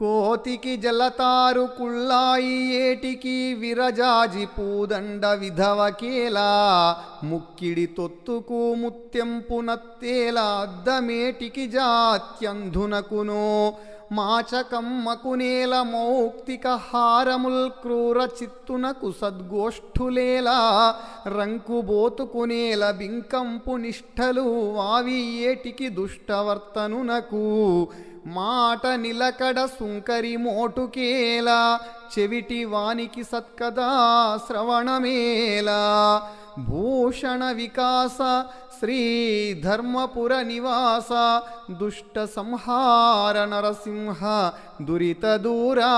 కోతికి జలతారు కుళ్ళాయి ఏటికి విరజాజి పూదండ విధవకేలా ముక్కిడి తొత్తుకు ముత్యంపు నత్తేలా అద్దమేటికి జాత్యంధునకును మాచకమ్మకునేల మౌక్తిక హారముల్ క్రూర చిత్తునకు సద్గోష్ఠులేలా రంకుబోతుకునేల బింకంపు నిష్ఠలు వావి ఏటికి దుష్టవర్తనునకు మాట నిలకడ సుంకరి మోటుకేలా చెవిటి వానికి సత్కదా శ్రవణమేలా భూషణ వికాస శ్రీ ధర్మపుర నివాస దుష్ట సంహార నరసింహ దురిత దూరా.